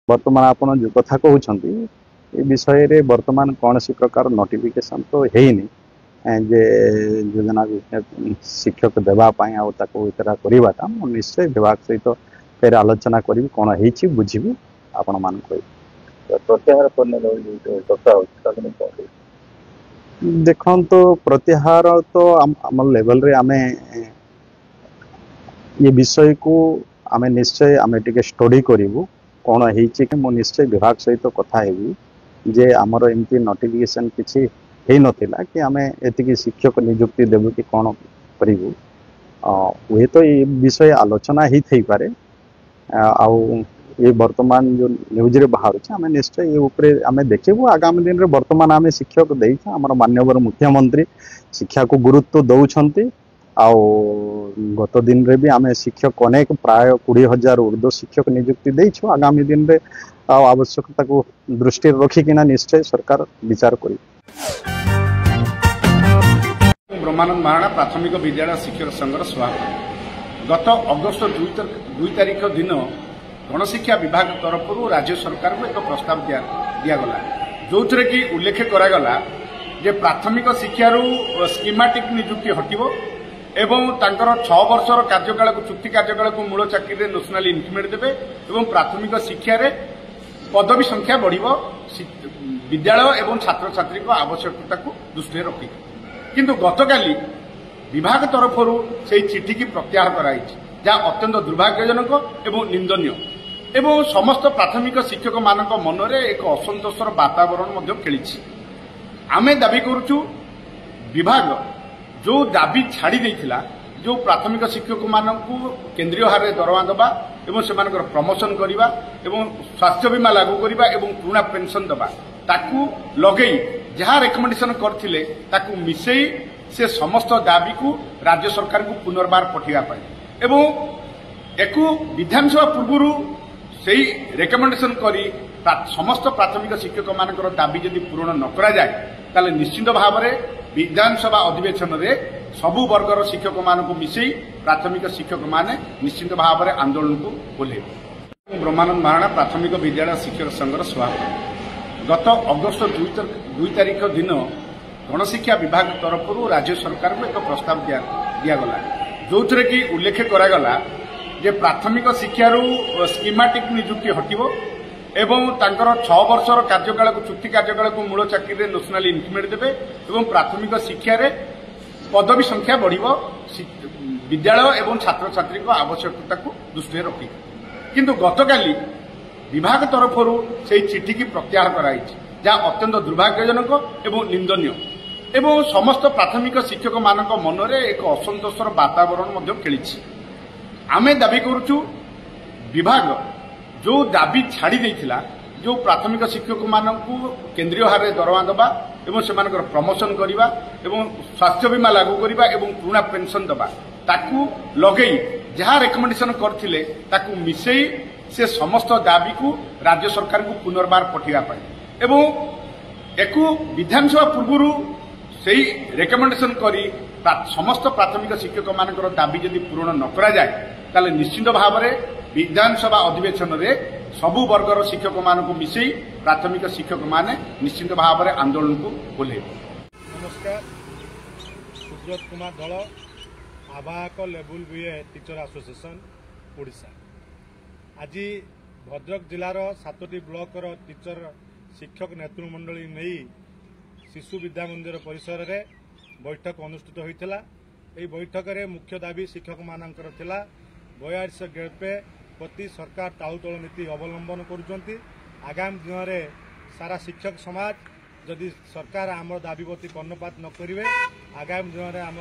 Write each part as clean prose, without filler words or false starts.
बर्तमान आपण जो कथा कहते ये विषय रे वर्तमान कौन सी प्रकार नोटिफिकेशन तो है जे योजना शिक्षक देवाई करवाटा निश्चय विभाग सहित फिर आलोचना करी कौन हो बुझी आपण मान प्रत्याहार देखो तो प्रत्याहार तो आम लेवल रे आमे ये विषय को आमे निश्चय आमे टिके स्टडी करिवु कौन हो निश्चय विभाग सहित कथा हेबी जे आमर एमती नोटिफिकेशन किसी हो नथिला कि आमे एतिकी शिक्षक नियुक्ति देबु कि कौन करिवु हुए तो ये विषय आलोचना ही थई पारे आउ ये वर्तमान जो न्यूज रे बाहर आम निश्चय ये उपरे आमे देखिबु आगामी दिन रे वर्तमान आमे शिक्षक देइछ हमर माननीय मुख्यमंत्री शिक्षा को गुरुत्व दउछंती आउ गत दिन रे भी आमे शिक्षक अनेक प्राय 20,000 ऊर्ध्व शिक्षक नियुक्ति देइछु आगामी दिन रे आवश्यकता को दृष्टि रखिकिना निश्चय सरकार विचार करी। ब्रह्मानंद महाराणा प्राथमिक विद्यालय शिक्षक संघर सभापति गत अगस्त 2 तारिख दिन गणशिक्षा विभाग तरफ राज्य सरकार को एक प्रस्ताव दिगला जो थे कि उल्लेख करागला जे प्राथमिक शिक्षार स्कीमेटिक नियुक्ति हटिबो एवं तांकर 6 वर्षर कार्यकाल को चुक्ति कार्यकाल को मूल चाकरी नेशनल इंक्रीमेंट देवे एवं प्राथमिक शिक्षा रे पदवी संख्या बढ़िबो विद्यालय एवं छात्र छात्री को आवश्यकता को दृष्टि रखी किंतु गतकाली विभाग तरफ से चिठी की प्रत्याहार कराई जहाँ अत्यंत दुर्भाग्यजनक एवं निंदनीय एवं समस्त प्राथमिक शिक्षक मानक मनरे एक असंतोषर वातावरण खेली आमे दाबी करुचु विभाग जो दाबी छाड़ी देथिला जो प्राथमिक शिक्षक मानकु केंद्रीय हारे दरमा दबा एवं सेमानकर प्रमोशन करिबा एवं स्वास्थ्य बीमा लागू करिबा एवं पुराना पेंशन दबा ताकू लगेई जहाँ रेकमेंडेशन करथिले ताकू मिसेई से समस्त दाबी को राज्य सरकार को पुनर्बार पठिया पाए एवं एकु विधानसभा पूर्व से रेकमेंडेशन करी समस्त प्राथमिक शिक्षक मानकर दाबी जदि पूरण न करा जाए ताले निश्चित भाव में विधानसभा अधिवेशन में सबु वर्गर शिक्षक मानक मिसई प्राथमिक शिक्षक माने निश्चित भाव में आंदोलन को बोले। ब्रह्मानंद महाराणा प्राथमिक विद्यालय शिक्षक संघर सभापति गत अगस्त 2 तारिख दिन गणशिक्षा विभाग तरफ राज्य सरकार को एक प्रस्ताव दिगला जो थे कि उल्लेख करागला जे प्राथमिक शिक्षार स्कीमेटिक नियुक्ति हटिबो एवं तांकर 6 वर्षर कार्यकाल को चुक्ति कार्यकाल को मूल चाकरी नेशनल इंक्रीमेंट देवे एवं प्राथमिक शिक्षा रे पदवी संख्या बढ़िबो विद्यालय एवं छात्र छात्री को आवश्यकता को दृष्टि रखी किंतु गतकाली विभाग तरफ से चिठी की प्रत्याहार कराई जहाँ अत्यंत दुर्भाग्यजनक एवं निंदनीय एवं समस्त प्राथमिक शिक्षक मानक मनरे एक असंतोषर वातावरण खेली आमे दाबी करुचु विभाग जो दाबी छाड़ी देथिला जो प्राथमिक शिक्षक मानकु केंद्रीय हारे दरमा दबा एवं सेमानकर प्रमोशन करिबा एवं स्वास्थ्य बीमा लागू करिबा एवं पुराना पेंशन दबा ताकू लगेई जहाँ रेकमेंडेशन करथिले ताकू मिसेई से समस्त दाबी को राज्य सरकार को पुनर्बार पठिया पाए एवं एकु विधानसभा पूर्व से रेकमेंडेशन करी समस्त प्राथमिक शिक्षक मानकर दाबी जदि पूरण न करा जाए ताले निश्चित भाव में विधानसभा अधिवेशन में सबु वर्गर शिक्षक मानक मिसई प्राथमिक शिक्षक माने निश्चित भाव में आंदोलन को बोले। नमस्कार, सुब्रत कुमार दल आवाहक level BA teacher association Odisha आज भद्रक जिलार 7टी ब्लॉकर टीचर शिक्षक नेतृमंडली नहीं शिशु विद्या मंदिर परिसर में बैठक अनुष्ठित होता। यह बैठक में मुख्य दाबी शिक्षक मानकर थिला 42 ग्रेड पे प्रति सरकार टाउतल नीति अवलंबन करुँच आगामी दिन में सारा शिक्षक समाज जदि सरकार आम दाबी प्रति कर्णपात न करेंगे आगामी दिन में आम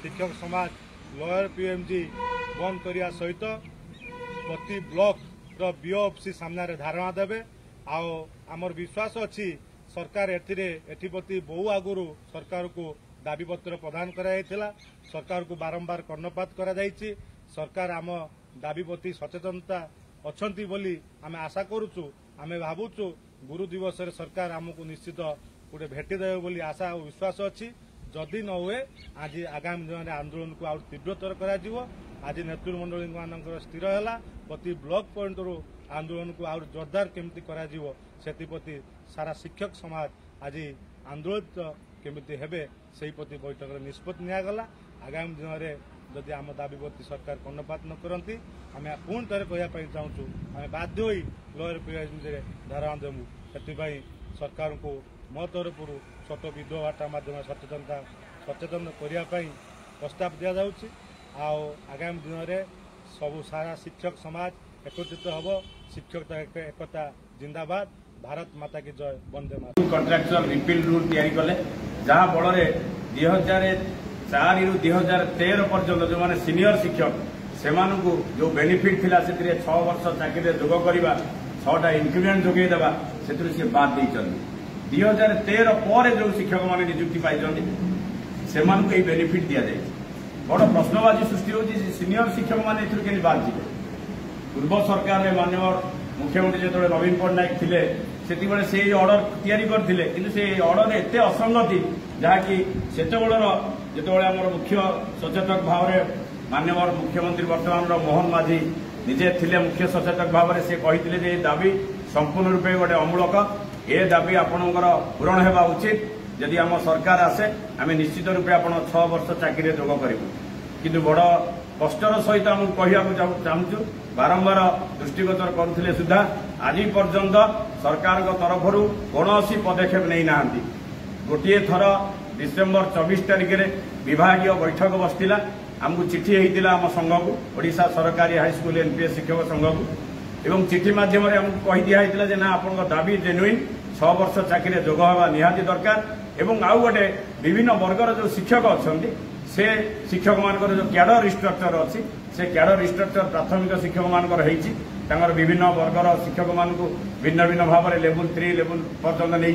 शिक्षक समाज लोअर पीएमजी बंद करने सहित प्रति ब्लॉक बीओ ऑफिस सामने धारणा देवे आमर विश्वास अच्छी सरकार एथि प्रति बहु आगुरी सरकार को दाबी पत्र प्रदान करा सरकार को बारंबार कर्णपात करा सरकार आम दाबी प्रति सचेतनता अच्छी बोली आम आशा करुचु आम भावुचु गुरु दिवस रे सरकार आमको निश्चित गोटे भेटी देवे बोली आशा और विश्वास अच्छी जदि न हुए आज आगामी दिन में आंदोलन को आउट तीव्रतर करा आज नेतृमंडली मान स्थिर है प्रति ब्लॉक पॉइंट रू आंदोलन को आउर जोरदार केमती करा जीवो सेतिप्रति सारा शिक्षक समाज आज आंदोलित केमती हेबे सेही प्रति बैठक निष्पत्ति नियागला। आगामी दिन में जदि आम दाबी प्रति सरकार कर्णपात न करती आम पुणी थे कहवाई चाहूँ आम बाध्य होई लोअर प्रिविलेज धारा देमु से सरकार को मो तरफ छोट वीडियो वार्ता माध्यम सचेतन करने प्रस्ताव दि जाऊँगी। आगामी दिन में सबू सारा शिक्षक समाज एकत्रित हम शिक्षक एकता जिंदाबाद भारत माता की जय Vande Mataram. Contractual repeal rule तैयारी कले जहाँ फल 2004 रु 2013 पर्यंत जो मैंने सीनियर शिक्षक से जो बेनिफिट थिला से 6 वर्ष चाकरी जोग करवा 6टा इंक्रीमेंट जोगेदेवा से बाद देते 2013 पर जो शिक्षक मैंने निजुक्ति पाई से बेनिफिट दि जाए बड़ प्रश्नबाजी सृष्टि होती सीनियर शिक्षक मैंने के बाद जी पूर्व सरकार में माननीय मुख्यमंत्री जो नवीन पट्टनायक थे से ऑर्डर तैयारी करते कि से ऑर्डर एत असंगति जहाँकि जो मुख्य सचेतक भाव में माननीय मुख्यमंत्री वर्तमान मोहन माझी निजे थिले मुख्य सचेतक भाव में से कहते दाबी संपूर्ण रूपे गोटे अमूलक ए दाबी आपणकर पूरण होगा उचित जदि आम सरकार आसे आम निश्चित रूपे आप 6 वर्ष चाकरी जोग करूँ किंतु बड़ कष्टर सहित आम कहवाक चाहूँ बारंबार दृष्टिगोचर करुले सुधा आज पर्यंत सरकार तरफ कौन पदक्षेप नहीं ना गोटे थर डिसेम्बर 24 तारिख में विभागीय बैठक बसला आमको चिठी होता आम संघ को ओडिशा सरकारी हाईस्कूल एनपीएस शिक्षक संघ को एवं चिठी मध्यम आमको कही दिखाई जे ना आप दाबी जेन्युइन 6 वर्ष चाकरी जोग हवा निहाती दरकार एवं आउ गोटे विभिन्न वर्गर जो शिक्षक अच्छा से शिक्षक मानकर जो कैडर स्ट्रक्चर अच्छी से कैडर स्ट्रक्चर प्राथमिक शिक्षक मानकर विभिन्न वर्गर शिक्षक मान भिन्न भिन्न भाव में लेवल 3 लेवल पर्यंत नहीं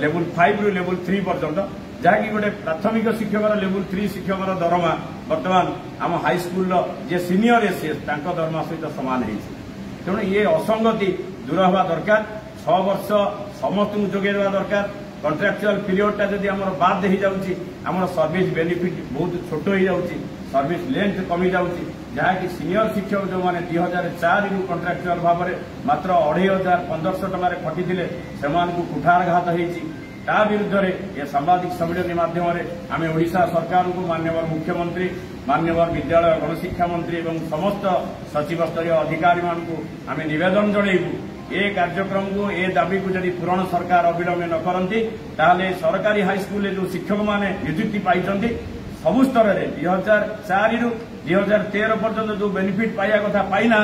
लेवल 5 रु लेवल 3 पर्यंत जहाँकि गोटे प्राथमिक शिक्षक लेवल 3 शिक्षक दरमा बर्तमान आम हाईस्कूल जे सीनियर एसीएस दरमा सहित सामान हो तेणु ये असंगति दूर हवा दरकार 6 वर्ष समस्त जोगे दरकार कंट्राक्चुअल पीरियडटा जदि आम बाद हो जाऊँगी आम सर्विस बेनिफिट बहुत छोट हो जाऊँगी सर्विस लेंथ कमी जाऊँगी जहाँकि सीनियर शिक्षक जो मैंने 2004 रु कंट्राक्चुअल भाव में मात्र 25,500 टकर खटी से कुठारघात होती विरुद्ध ये सांबादिक सम्मेलन माध्यम आम ओडिशा सरकार को माननीय मुख्यमंत्री माननीय विद्यालय गणशिक्षा मंत्री और समस्त सचिव स्तरीय अधिकारी आम निवेदन जनइबू ए कार्यक्रम को ए दाबी को जदि पूरण सरकार अविलंब न करती ताले सरकारी हाईस्कूल जो शिक्षक माने नियुक्ति पाई सबु स्तर में 2004 रु 2013 पर्यंत जो बेनिफिट पाइबा कथा पाई ना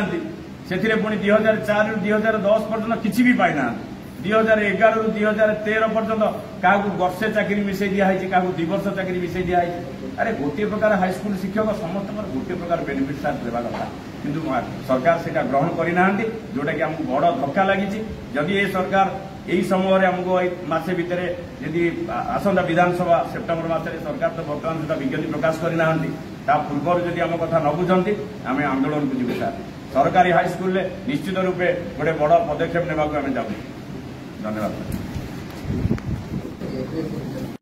से पुणी 2004 रु 2010 पर्यंत किसी भी पाई ना 2011 रु 2013 पर्यंत क्या वर्षे चाकरी मिसई दिखाई क्या 2 वर्ष चाकरी मिसई दिखाई अरे गोटे प्रकार हाईस्कूल शिक्षक समस्त गोटे प्रकार बेनिफिट सार देवा कथा किंतु सरकार से ग्रहण करना जोटा कि आमको बड़ धक्का लगी जदि ये सरकार यही समय आमको मसे भितर यदि आसंता विधानसभा सेप्टेम्बर मसरे सरकार तो बर्तमान सुधा विज्ञप्ति प्रकाश करना पूर्व जदि आम कथा न बुझती आम आंदोलन को जीव सार सरकारी हाईस्कूल निश्चित रूपे गोटे बड़ पदक्षेप नेबाक आम चाहूँ। धन्यवाद।